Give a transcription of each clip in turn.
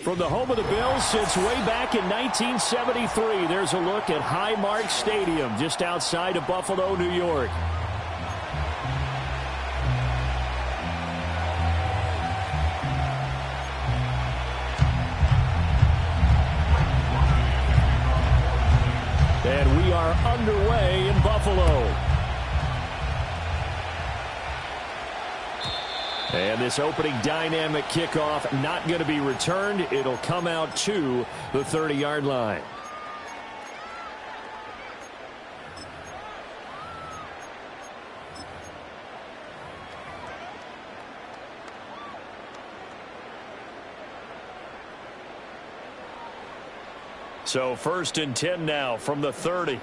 From the home of the Bills since way back in 1973, there's a look at Highmark Stadium just outside of Buffalo, New York. And we are underway in Buffalo. And this opening dynamic kickoff not going to be returned. It'll come out to the 30-yard line. So 1st and 10 now from the 30.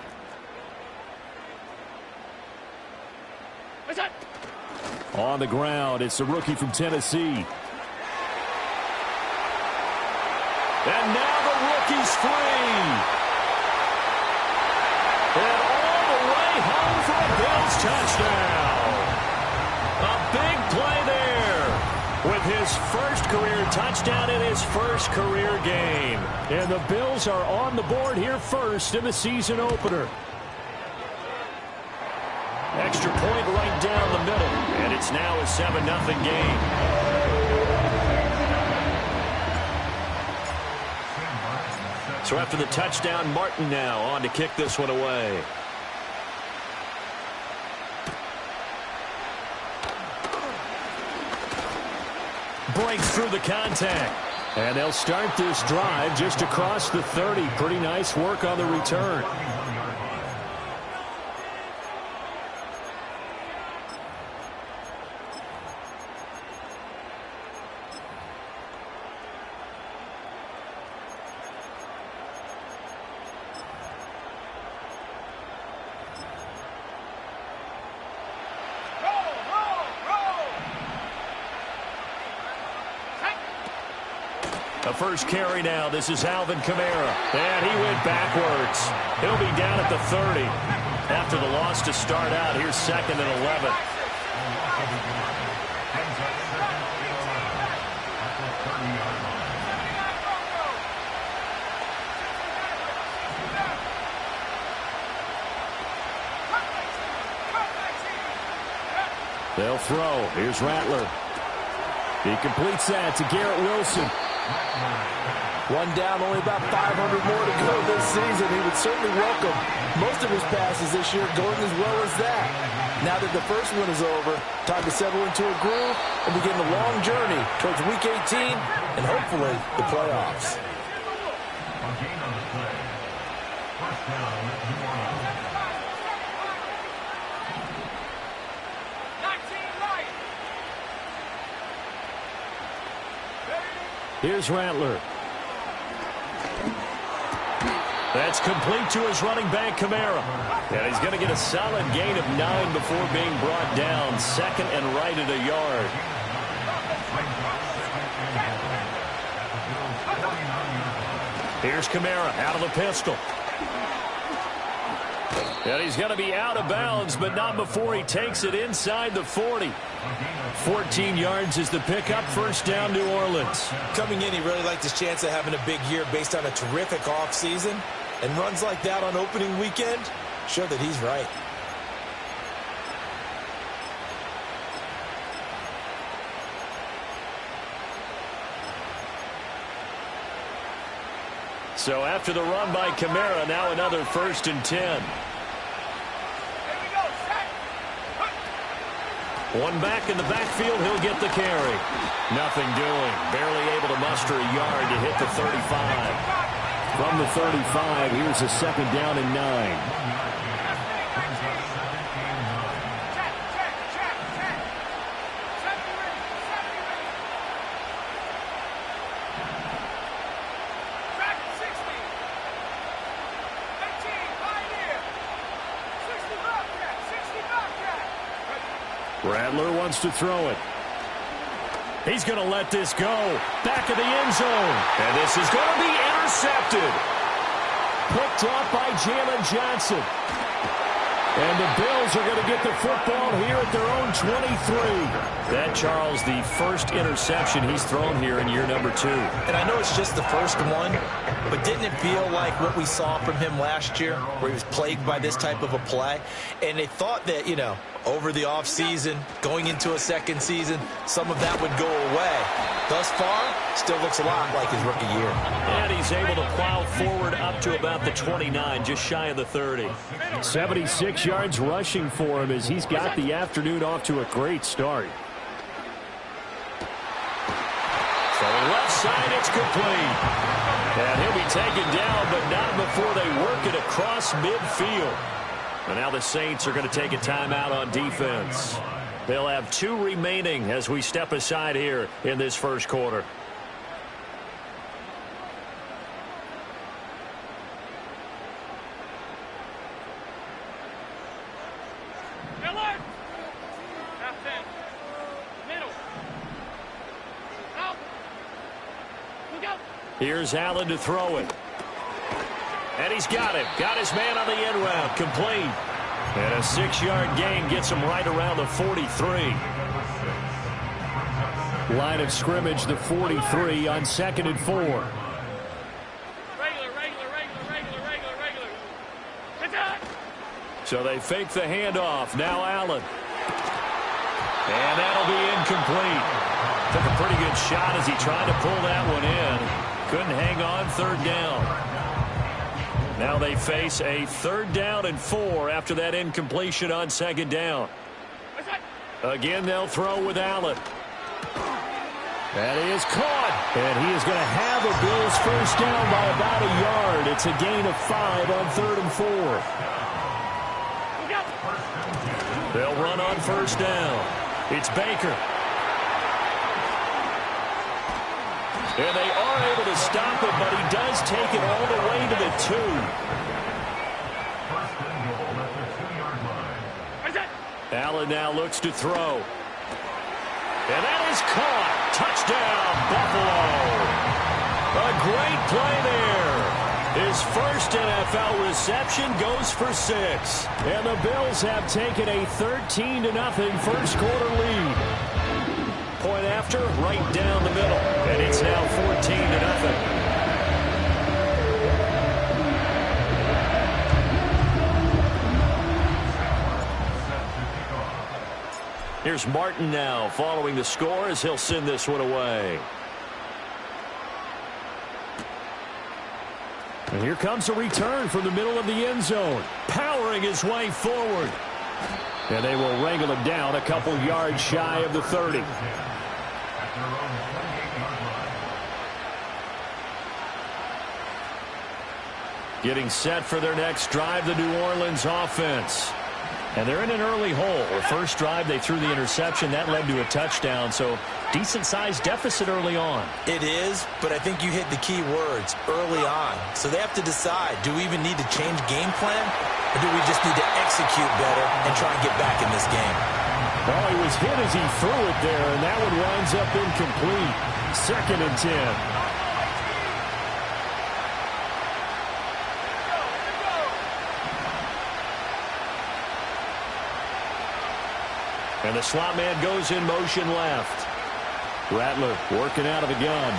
On the ground, it's the rookie from Tennessee. And now the rookie's free. And all the way home for a Bills touchdown. A big play there with his first career touchdown in his first career game. And the Bills are on the board here first in the season opener. Extra point right down the middle, and it's now a 7-0 game. So after the touchdown, Martin now on to kick this one away. Breaks through the contact. And they'll start this drive just across the 30. Pretty nice work on the return. The first carry now. This is Alvin Kamara. And he went backwards. He'll be down at the 30. After the loss to start out, here's 2nd and 11. They'll throw. Here's Rattler. He completes that to Garrett Wilson. One down, only about 500 more to go this season. He would certainly welcome most of his passes this year going as well as that. Now that the first one is over, time to settle into a groove and begin the long journey towards Week 18 and hopefully the playoffs. Here's Rattler. That's complete to his running back, Kamara. And he's going to get a solid gain of 9 before being brought down. 2nd and right at a yard. Here's Kamara out of the pistol. And he's going to be out of bounds, but not before he takes it inside the 40. 14 yards is the pickup. First down, New Orleans. Coming in, he really liked his chance of having a big year based on a terrific offseason. And runs like that on opening weekend show that he's right. So after the run by Kamara, now another 1st and 10. One back in the backfield, he'll get the carry. Nothing doing. Barely able to muster a yard to hit the 35. From the 35, here's a 2nd down and 9. Rattler wants to throw it. He's going to let this go. Back of the end zone. And this is going to be intercepted. Picked up by Jalen Johnson. And the Bills are going to get the football here at their own 23. That, Charles, the first interception he's thrown here in year number 2. And I know it's just the first one, but didn't it feel like what we saw from him last year, where he was plagued by this type of a play? And they thought that, you know, over the offseason, going into a second season, some of that would go away. Thus far, still looks a lot like his rookie year. And he's able to plow forward up to about the 29, just shy of the 30. 76 yards rushing for him as he's got the afternoon off to a great start. So left side, it's complete. And he'll be taken down, but not before they work it across midfield. And now the Saints are going to take a timeout on defense. They'll have 2 remaining as we step aside here in this first quarter. Here's Allen to throw it. And he's got him. Got his man on the end route. Complete. And a 6-yard gain gets him right around the 43. Line of scrimmage, the 43 on 2nd and 4. Regular. So they fake the handoff. Now Allen. And that'll be incomplete. Took a pretty good shot as he tried to pull that one in. Couldn't hang on 3rd down. Now they face a 3rd down and 4 after that incompletion on 2nd down. Again, they'll throw with Allen. That is caught. And he is going to have a Bills first down by about a yard. It's a gain of 5 on 3rd and 4. They'll run on first down. It's Baker. And they are able to stop it, but he does take it all the way to the 2. Allen now looks to throw. And that is caught. Touchdown, Buffalo. A great play there. His first NFL reception goes for 6. And the Bills have taken a 13-0 first quarter lead. Point after, right down the middle. And it's now 14-0. Here's Martin now following the score as he'll send this one away. And here comes a return from the middle of the end zone. Powering his way forward. And they will wrangle him down a couple yards shy of the 30. Getting set for their next drive, the New Orleans offense. And they're in an early hole. The first drive, they threw the interception. That led to a touchdown, so decent-sized deficit early on. It is, but I think you hit the key words, early on. So they have to decide, do we even need to change game plan, or do we just need to execute better and try and get back in this game? Well, he was hit as he threw it there, and that one winds up incomplete. 2nd and 10. And the slot man goes in motion left. Rattler working out of the gun.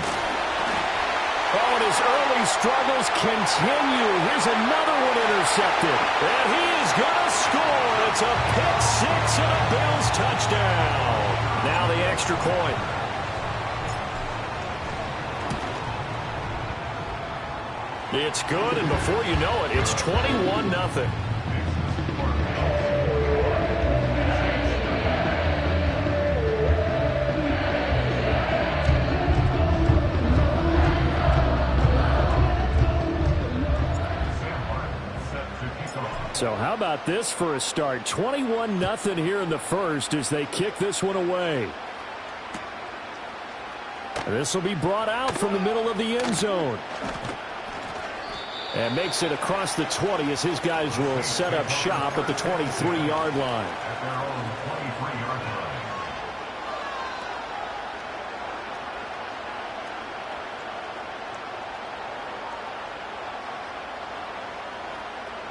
Oh, and his early struggles continue. Here's another one intercepted. And he is going to score. It's a pick 6 and a Bills touchdown. Now the extra point. It's good, and before you know it, it's 21-0. So how about this for a start? 21-0 here in the first as they kick this one away. This will be brought out from the middle of the end zone. And makes it across the 20 as his guys will set up shop at the 23-yard line.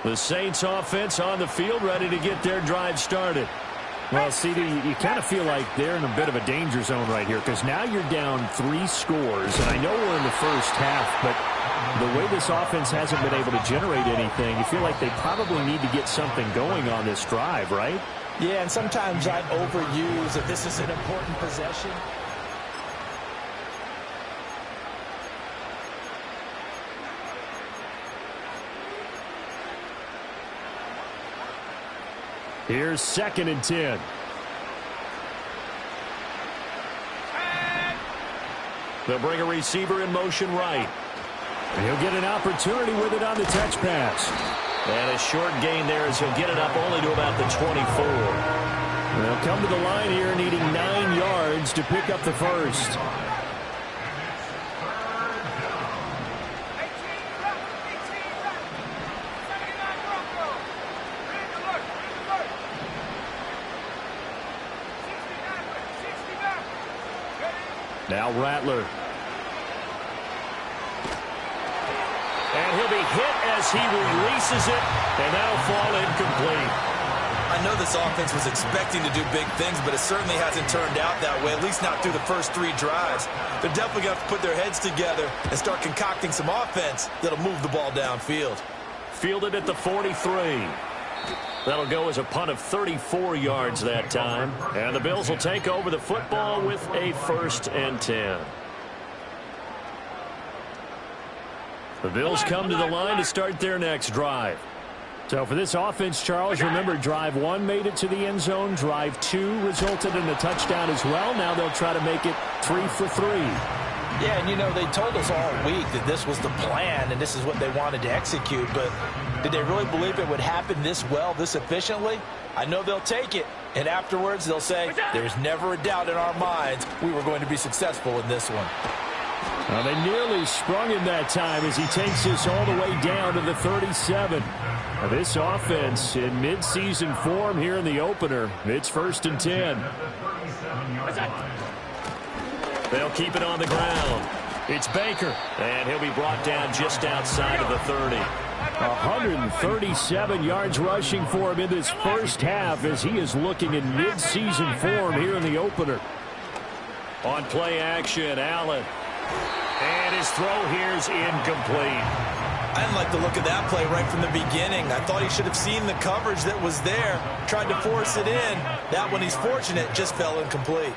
The Saints offense on the field, ready to get their drive started. Well, CD, you kind of feel like they're in a bit of a danger zone right here because now you're down 3 scores, and I know we're in the first half, but the way this offense hasn't been able to generate anything, you feel like they probably need to get something going on this drive, right? Yeah, and sometimes I overuse that this is an important possession. Here's 2nd and 10. They'll bring a receiver in motion right. And he'll get an opportunity with it on the touch pass. And a short gain there as he'll get it up only to about the 24. They'll come to the line here needing 9 yards to pick up the first. Now Rattler. And he'll be hit as he releases it, and that'll fall incomplete. I know this offense was expecting to do big things, but it certainly hasn't turned out that way, at least not through the first 3 drives. They're definitely going to have to put their heads together and start concocting some offense that'll move the ball downfield. Fielded at the 43. That'll go as a punt of 34 yards that time. And the Bills will take over the football with a 1st and 10. The Bills come to the line to start their next drive. So for this offense, Charles, remember drive 1 made it to the end zone. Drive 2 resulted in a touchdown as well. Now they'll try to make it 3 for 3. Yeah, and you know, they told us all week that this was the plan and this is what they wanted to execute, but did they really believe it would happen this well, this efficiently? I know they'll take it, and afterwards they'll say, there's never a doubt in our minds we were going to be successful in this one. Well, they nearly sprung him that time as he takes this all the way down to the 37. Now, this offense in midseason form here in the opener. It's 1st and 10. They'll keep it on the ground. It's Baker, and he'll be brought down just outside of the 30. 137 yards rushing for him in this first half as he is looking in midseason form here in the opener. On play action, Allen. And his throw here's incomplete. I didn't like the look of that play right from the beginning. I thought he should have seen the coverage that was there, tried to force it in. That one, he's fortunate, just fell incomplete.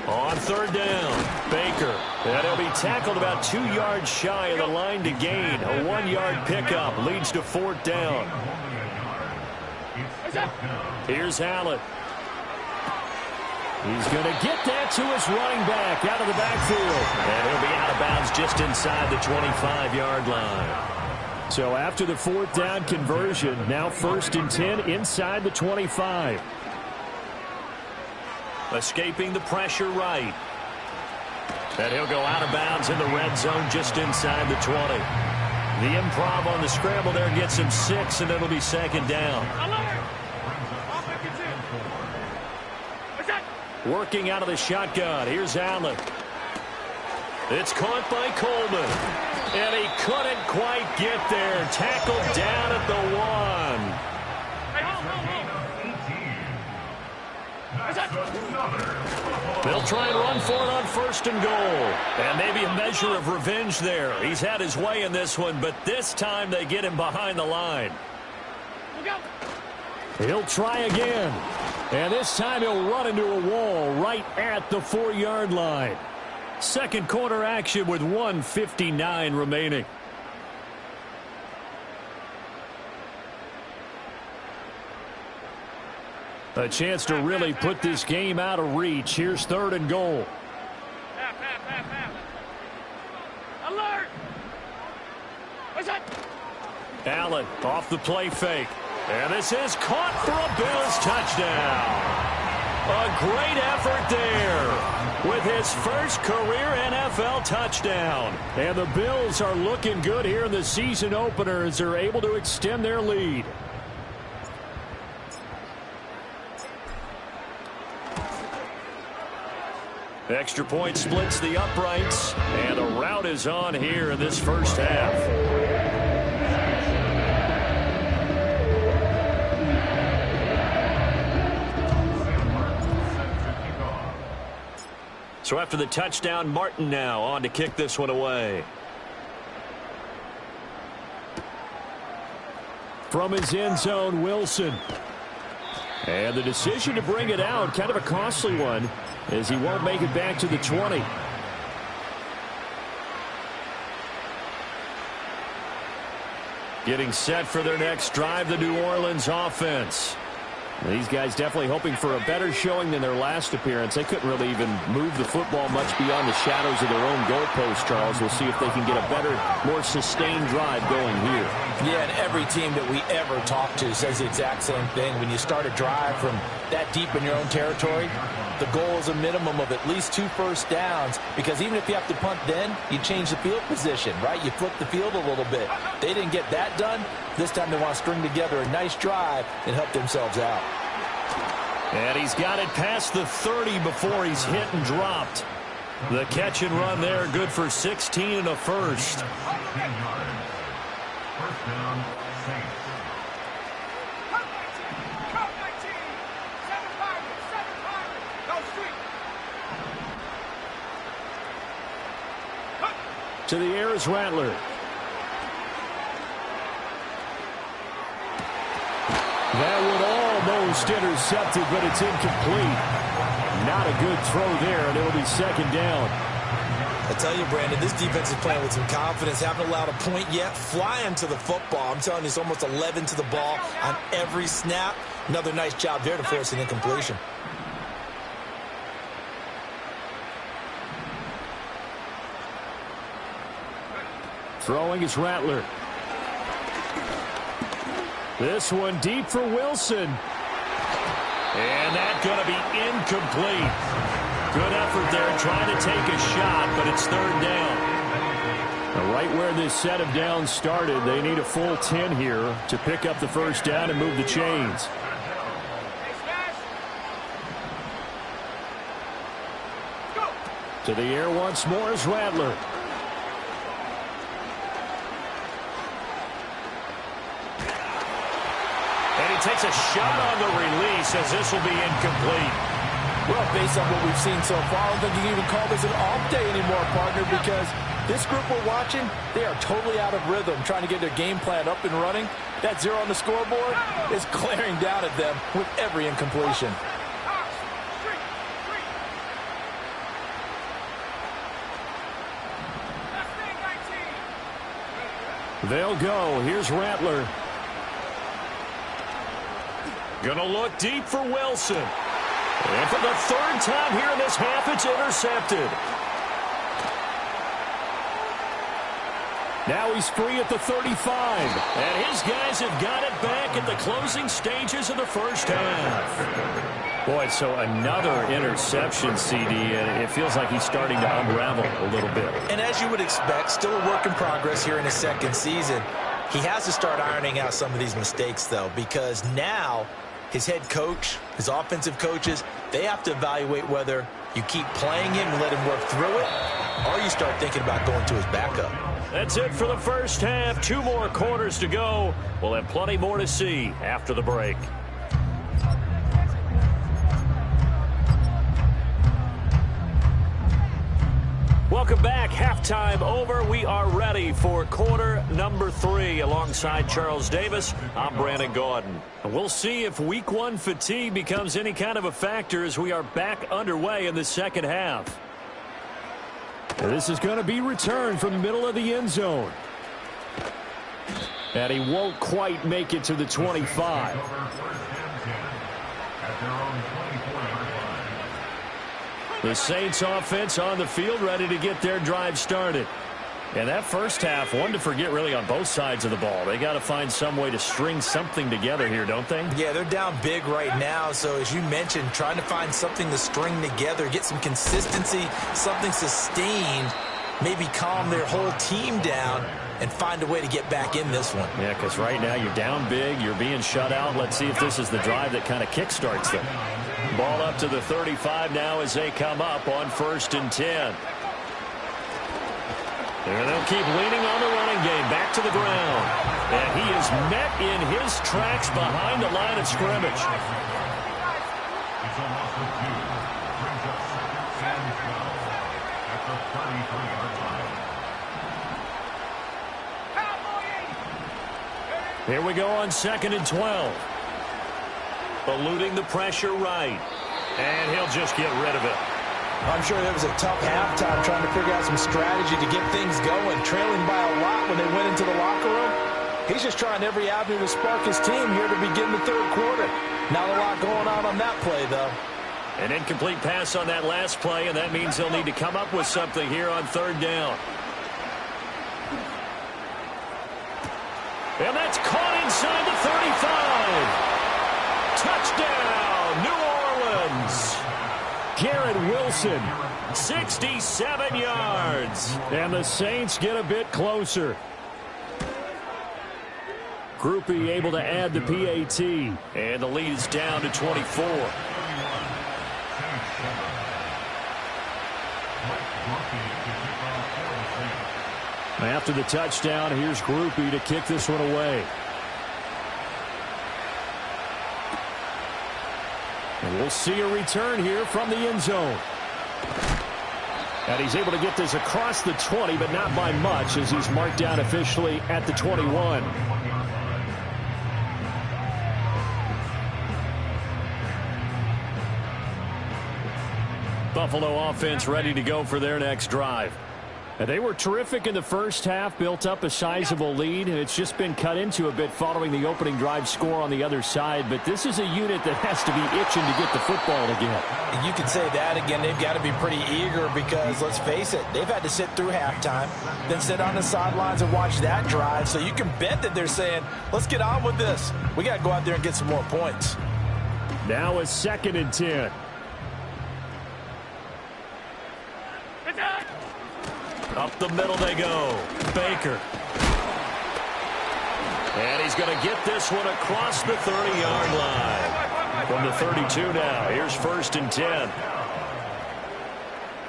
On 3rd down, Baker. And he'll be tackled about 2 yards shy of the line to gain. A 1-yard pickup leads to 4th down. Here's Allen. He's going to get that to his running back out of the backfield. And he'll be out of bounds just inside the 25-yard line. So after the 4th down conversion, now 1st and 10 inside the 25. Escaping the pressure right. And he'll go out of bounds in the red zone just inside the 20. The improv on the scramble there gets him 6, and it'll be 2nd down. Working out of the shotgun. Here's Allen. It's caught by Coleman. And he couldn't quite get there. Tackled down at the 1. They'll try and run for it on 1st and goal. And maybe a measure of revenge there. He's had his way in this one, but this time they get him behind the line. He'll try again. And this time he'll run into a wall right at the 4-yard line. Second quarter action with 1:59 remaining. A chance to really put this game out of reach. Here's 3rd and goal. Alert! Allen off the play fake. And this is caught for a Bills touchdown. A great effort there with his first career NFL touchdown. And the Bills are looking good here in the season opener as they're able to extend their lead. Extra point splits the uprights, and a rout is on here in this first half. So after the touchdown, Martin now on to kick this one away. From his end zone, Wilson. And the decision to bring it out, kind of a costly one, as he won't make it back to the 20. Getting set for their next drive, the New Orleans offense. These guys definitely hoping for a better showing than their last appearance. They couldn't really even move the football much beyond the shadows of their own goalpost, Charles. We'll see if they can get a better, more sustained drive going here. Yeah, and every team that we ever talk to says the exact same thing. When you start a drive from that deep in your own territory, the goal is a minimum of at least 2 first downs, because even if you have to punt then, you change the field position, right? You flip the field a little bit. They didn't get that done. This time they want to string together a nice drive and help themselves out. And he's got it past the 30 before he's hit and dropped. The catch and run there, good for 16 and a first. To the air is Rattler. That would almost intercepted, but it's incomplete. Not a good throw there, and it'll be second down. I tell you, Brandon, this defense is playing with some confidence. Haven't allowed a point yet. Flying to the football. I'm telling you, it's almost 11 to the ball on every snap. Another nice job there to force an incompletion. Throwing is Rattler. This one deep for Wilson. And that's going to be incomplete. Good effort there trying to take a shot, but it's third down. Now, right where this set of downs started, they need a full 10 here to pick up the first down and move the chains. To the air once more is Rattler. And he takes a shot on the release as this will be incomplete. Well, based on what we've seen so far, I don't think you can even call this an off day anymore, partner, because this group we're watching, they are totally out of rhythm, trying to get their game plan up and running. That 0 on the scoreboard is glaring down at them with every incompletion. They'll go. Here's Rattler. Gonna look deep for Wilson. And for the third time here in this half, it's intercepted. Now he's free at the 35. And his guys have got it back at the closing stages of the first half. Boy, so another interception, CD, and it feels like he's starting to unravel a little bit. And as you would expect, still a work in progress here in his second season. He has to start ironing out some of these mistakes, though, because now his head coach, his offensive coaches, they have to evaluate whether you keep playing him and let him work through it, or you start thinking about going to his backup. That's it for the first half. 2 more quarters to go. We'll have plenty more to see after the break. Welcome back. Halftime over. We are ready for quarter number 3. Alongside Charles Davis, I'm Brandon Gaudin. And we'll see if week 1 fatigue becomes any kind of a factor as we are back underway in the second half. This is going to be returned from the middle of the end zone. And he won't quite make it to the 25. The Saints offense on the field ready to get their drive started. And that first half, one to forget really on both sides of the ball. They got to find some way to string something together here, don't they? Yeah, they're down big right now. So as you mentioned, trying to find something to string together, get some consistency, something sustained, maybe calm their whole team down and find a way to get back in this one. Yeah, because right now you're down big, you're being shut out. Let's see if this is the drive that kind of kickstarts them. Ball up to the 35 now as they come up on 1st and 10. And they'll keep leaning on the running game. Back to the ground. And he is met in his tracks behind the line of scrimmage. Here we go on 2nd and 12. Eluding the pressure right. And he'll just get rid of it. I'm sure there was a tough halftime trying to figure out some strategy to get things going, trailing by a lot when they went into the locker room. He's just trying every avenue to spark his team here to begin the 3rd quarter. Not a lot going on that play, though. An incomplete pass on that last play, and that means he'll need to come up with something here on 3rd down. And that's caught inside the 35. Touchdown, New Orleans. Garrett Wilson, 67 yards. And the Saints get a bit closer. Groupie able to add the PAT. And the lead is down to 24. After the touchdown, here's Groupie to kick this one away. And we'll see a return here from the end zone. And he's able to get this across the 20, but not by much, as he's marked down officially at the 21. Buffalo offense ready to go for their next drive. And they were terrific in the first half, built up a sizable lead, and it's just been cut into a bit following the opening drive score on the other side. But this is a unit that has to be itching to get the football again. And you can say that again. They've got to be pretty eager because, let's face it, they've had to sit through halftime, then sit on the sidelines and watch that drive. So you can bet that they're saying, let's get on with this. We got to go out there and get some more points. Now a 2nd and 10. Up the middle they go. Baker. And he's going to get this one across the 30-yard line. From the 32 now. Here's 1st and 10.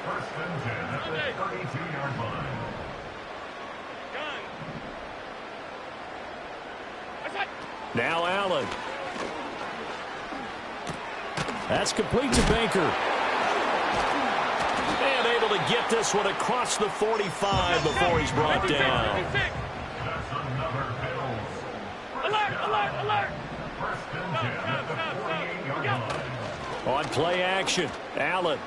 1st and 10 at the 32-yard line. Now Allen. That's complete to Baker. And able to get this one across the 45 before he's brought down. That's another Bills. Alert! First and 10 at the 48-yard line. On play action, Allen.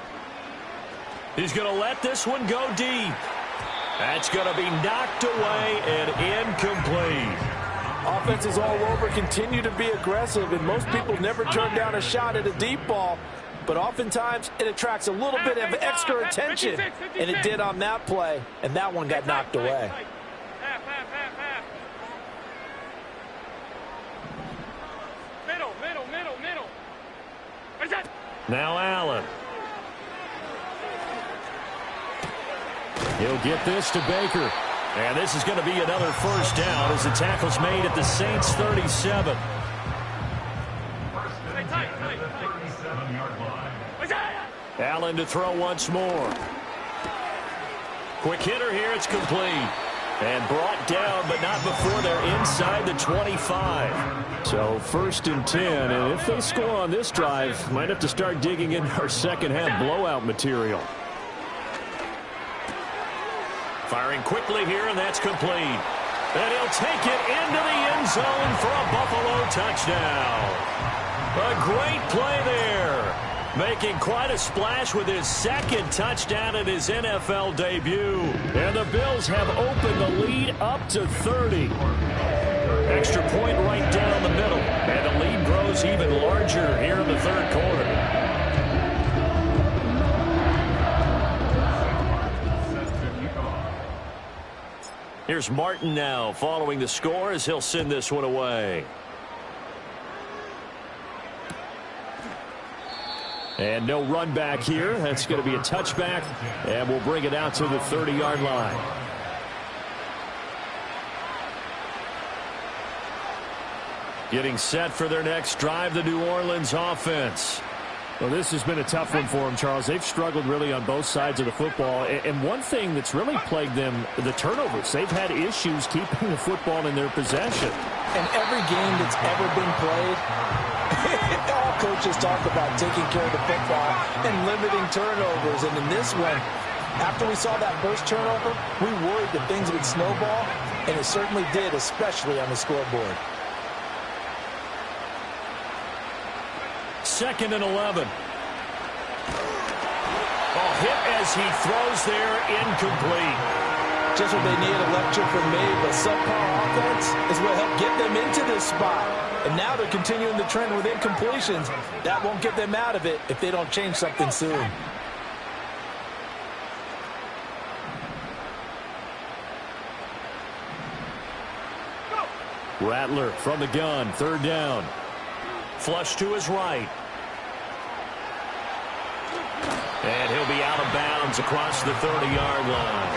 He's going to let this one go deep. That's going to be knocked away and incomplete. Offense is all over, continue to be aggressive, and most people never turn down a shot at a deep ball. But oftentimes, it attracts a little bit of extra attention, and it did on that play, and that one got knocked away. Middle. Now Allen. He'll get this to Baker. And this is going to be another first down as the tackle's made at the Saints' 37. Allen to throw once more. Quick hitter here, it's complete. And brought down, but not before they're inside the 25. So 1st and 10, and if they score on this drive, might have to start digging into our second half blowout material. Firing quickly here, and that's complete. And he'll take it into the end zone for a Buffalo touchdown. A great play there. Making quite a splash with his 2nd touchdown in his NFL debut. And the Bills have opened the lead up to 30. Extra point right down the middle. And the lead grows even larger here in the 3rd quarter. Here's Martin now following the score as he'll send this one away. And no run back here. That's going to be a touchback, and we'll bring it out to the 30-yard line. Getting set for their next drive, the New Orleans offense. Well, this has been a tough one for them, Charles. They've struggled really on both sides of the football. And one thing that's really plagued them, the turnovers. They've had issues keeping the football in their possession. And every game that's ever been played, all coaches talk about taking care of the football and limiting turnovers. And in this one, after we saw that first turnover, we worried that things would snowball, and it certainly did, especially on the scoreboard. 2nd and 11. Hit as he throws there, incomplete. Just what they need, a lecture from me, but subpar offense is what helped get them into this spot. And now they're continuing the trend with incompletions. That won't get them out of it if they don't change something soon. Rattler from the gun, 3rd down. Flush to his right. And he'll be out of bounds across the 30-yard line.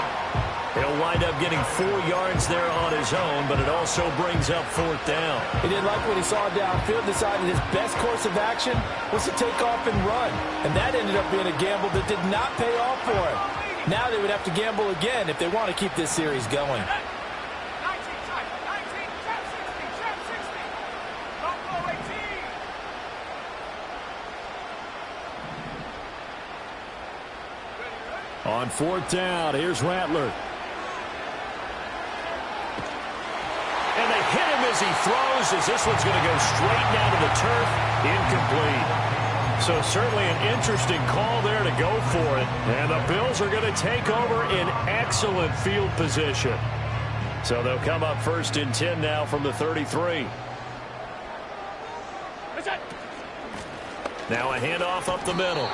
He'll wind up getting 4 yards there on his own, but it also brings up 4th down. He didn't like what he saw downfield, decided his best course of action was to take off and run. And that ended up being a gamble that did not pay off for him. Now they would have to gamble again if they want to keep this series going. On 4th down, here's Rattler. And they hit him as he throws, as this one's going to go straight down to the turf. Incomplete. So certainly an interesting call there to go for it. And the Bills are going to take over in excellent field position. So they'll come up 1st and 10 now from the 33. Now a handoff up the middle.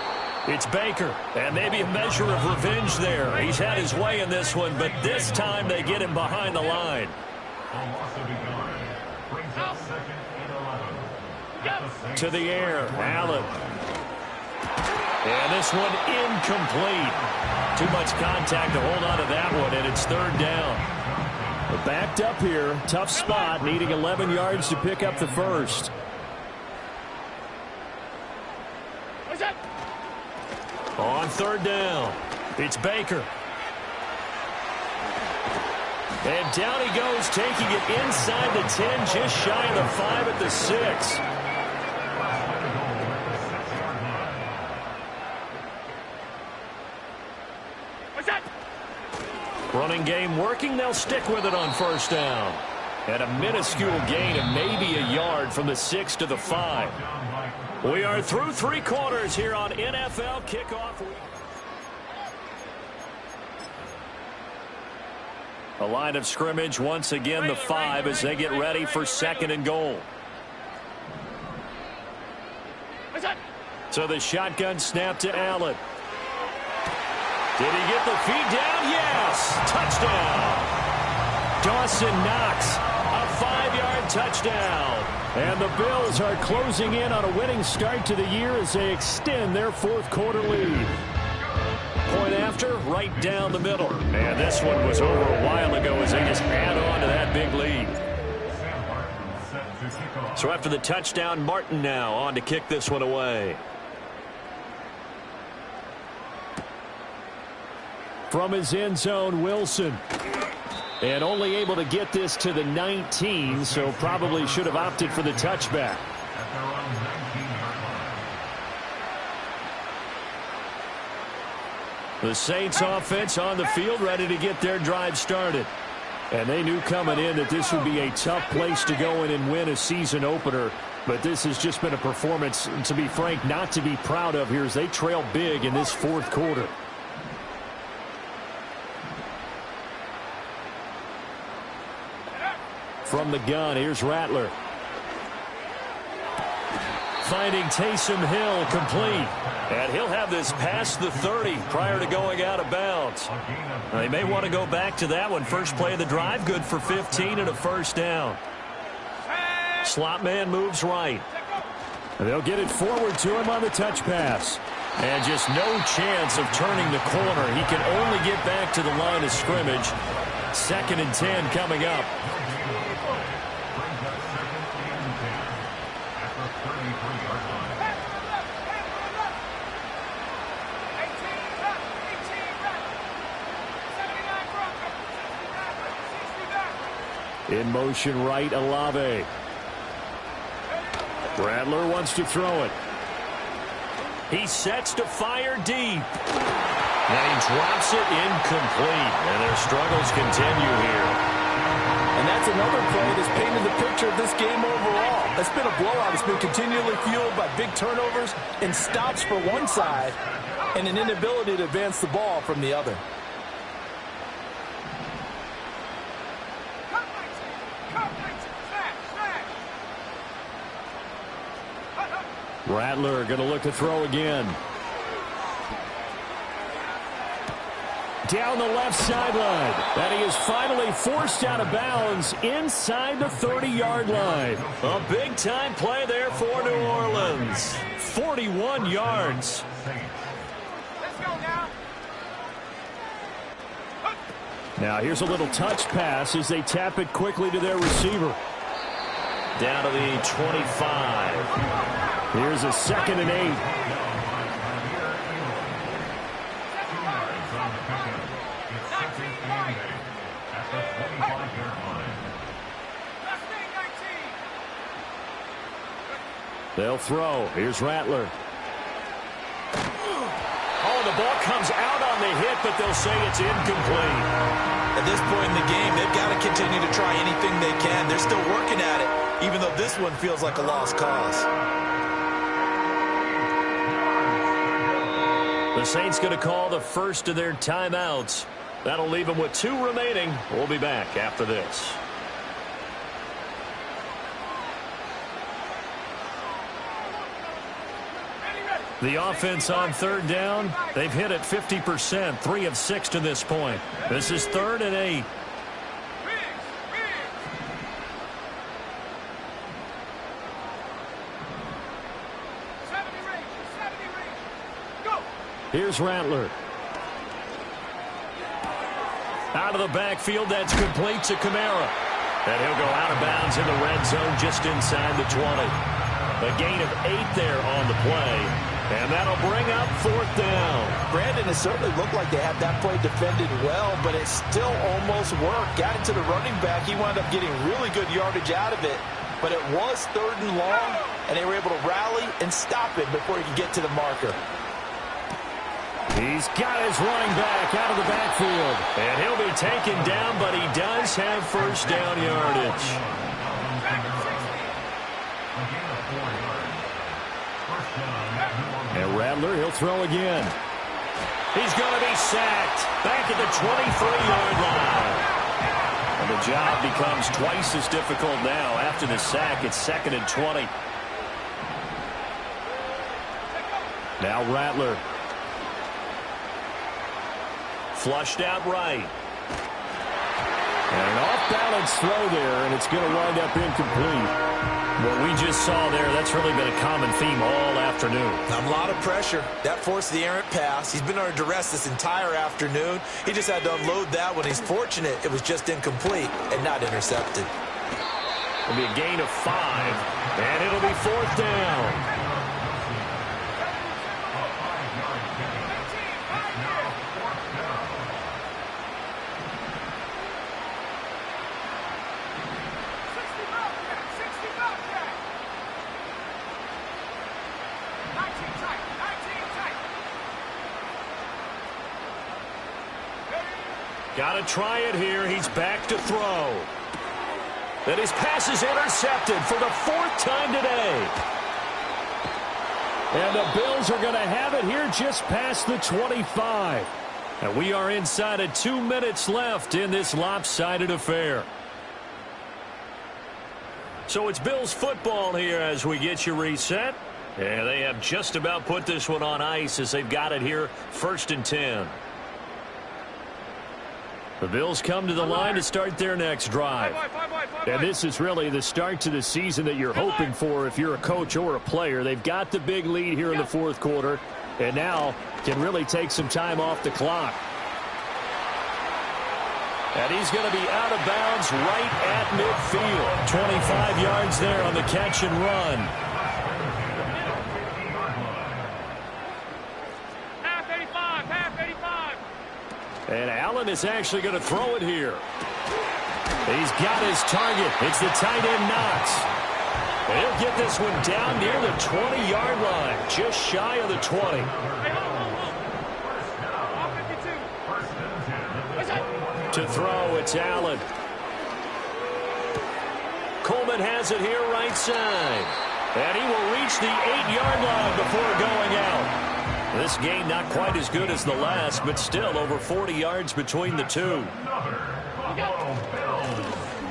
It's Baker, and maybe a measure of revenge there. He's had his way in this one, but this time they get him behind the line. To the air, Allen. And this one incomplete. Too much contact to hold on to that one, and it's 3rd down. We're backed up here. Tough spot, needing 11 yards to pick up the first. On 3rd down, it's Baker. And down he goes, taking it inside the 10, just shy of the 5 at the 6. Running game working, they'll stick with it on 1st down. And a minuscule gain of maybe a yard from the 6 to the 5. We are through 3 quarters here on NFL Kickoff. A line of scrimmage once again, the 5 as they get ready for 2nd and goal. So the shotgun snap to Allen. Did he get the feed down? Yes! Touchdown! Dawson Knox, a 5-yard touchdown. And the Bills are closing in on a winning start to the year as they extend their 4th quarter lead. Point after, right down the middle. And this one was over a while ago as they just add on to that big lead. So after the touchdown, Martin now on to kick this one away. From his end zone, Wilson. And only able to get this to the 19, so probably should have opted for the touchback. The Saints offense on the field, ready to get their drive started. And they knew coming in that this would be a tough place to go in and win a season opener. But this has just been a performance, to be frank, not to be proud of here as they trail big in this 4th quarter. From the gun, here's Rattler. Finding Taysom Hill complete. And he'll have this past the 30 prior to going out of bounds. They may want to go back to that one. First play of the drive, good for 15 and a 1st down. Slot man moves right. And they'll get it forward to him on the touch pass. And just no chance of turning the corner. He can only get back to the line of scrimmage. 2nd and 10 coming up. In motion right, Olave. Rattler wants to throw it. He sets to fire deep. And he drops it incomplete. And their struggles continue here. And that's another play that's painted the picture of this game overall. It's been a blowout. It's been continually fueled by big turnovers and stops for one side and an inability to advance the ball from the other. Rattler going to look to throw again. Down the left sideline. And he is finally forced out of bounds inside the 30-yard line. A big-time play there for New Orleans. 41 yards. Let's go now. Now here's a little touch pass as they tap it quickly to their receiver. Down to the 25. Here's a 2nd and 8. They'll throw. Here's Rattler. Oh, the ball comes out on the hit, but they'll say it's incomplete. At this point in the game, they've got to continue to try anything they can. They're still working at it, even though this one feels like a lost cause. The Saints going to call the first of their timeouts. That'll leave them with 2 remaining. We'll be back after this. The offense on 3rd down, they've hit it 50%, 3 of 6 to this point. This is 3rd and 8. Here's Rattler. Out of the backfield, that's complete to Kamara. And he'll go out of bounds in the red zone just inside the 20. A gain of 8 there on the play. And that'll bring up 4th down. Brandon, it certainly looked like they had that play defended well, but it still almost worked. Got it to the running back. He wound up getting really good yardage out of it. But it was 3rd and long, and they were able to rally and stop it before he could get to the marker. He's got his running back out of the backfield. And he'll be taken down, but he does have 1st down yardage. And Rattler, he'll throw again. He's going to be sacked back at the 23-yard line. And the job becomes twice as difficult now. After the sack, it's 2nd and 20. Now Rattler. Flushed out right. And an off-balance throw there, and it's going to wind up incomplete. What we just saw there, that's really been a common theme all afternoon. A lot of pressure. That forced the errant pass. He's been under duress this entire afternoon. He just had to unload that one. He's fortunate it was just incomplete and not intercepted. It'll be a gain of 5, and it'll be 4th down. Got to try it here. He's back to throw. And his pass is intercepted for the 4th time today. And the Bills are going to have it here just past the 25. And we are inside of 2 minutes left in this lopsided affair. So it's Bills football here as we get you reset. And they have just about put this one on ice as they've got it here 1st and 10. The Bills come to the line to start their next drive. And this is really the start to the season that you're hoping for if you're a coach or a player. They've got the big lead here in the 4th quarter, and now can really take some time off the clock. And he's going to be out of bounds right at midfield. 25 yards there on the catch and run. And Allen is actually going to throw it here. He's got his target. It's the tight end Knox. He'll get this one down near the 20-yard line, just shy of the 20. To throw, it's Allen. Coleman has it here right side. And he will reach the 8-yard line before going out. This game not quite as good as the last, but still over 40 yards between the two.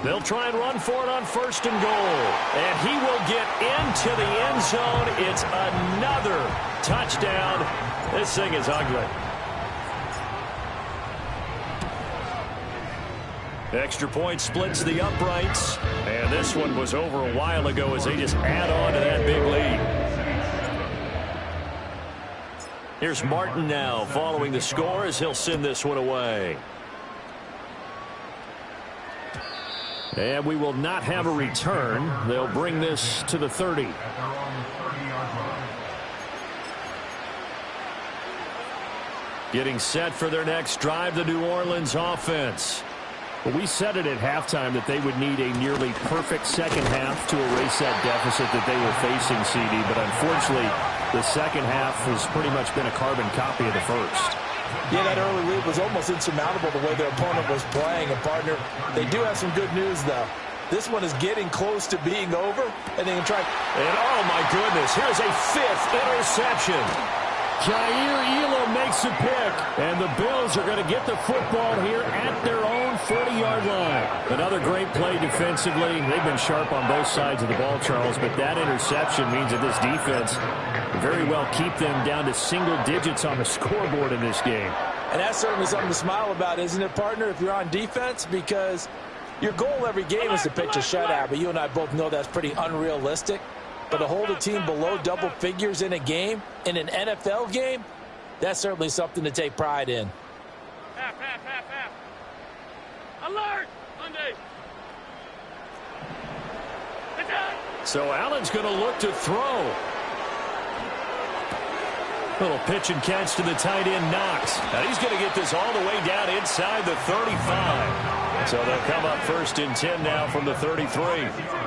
They'll try and run for it on 1st and goal. And he will get into the end zone. It's another touchdown. This thing is ugly. Extra point splits the uprights. And this one was over a while ago as they just add on to that big lead. Here's Martin now following the score as he'll send this one away. And we will not have a return. They'll bring this to the 30. Getting set for their next drive, the New Orleans offense. Well, we said it at halftime that they would need a nearly perfect second half to erase that deficit that they were facing, CD. But unfortunately, the second half has pretty much been a carbon copy of the first. Yeah, that early lead was almost insurmountable the way their opponent was playing. And, partner, they do have some good news, though. This one is getting close to being over, and they can try. And, oh, my goodness, here's a 5th interception. Jair Elam makes a pick, and the Bills are going to get the football here at their own 40-yard line. Another great play defensively. They've been sharp on both sides of the ball, Charles, but that interception means that this defense very well keep them down to single digits on the scoreboard in this game. And that's certainly something to smile about, isn't it, partner, if you're on defense? Because your goal every game is to pitch a shutout, but you and I both know that's pretty unrealistic. But to hold a team below double figures in a game, in an NFL game, that's certainly something to take pride in. Half. Alert! Monday. So Allen's going to look to throw. Little pitch and catch to the tight end Knox. Now he's going to get this all the way down inside the 35. So they'll come up 1st and 10 now from the 33.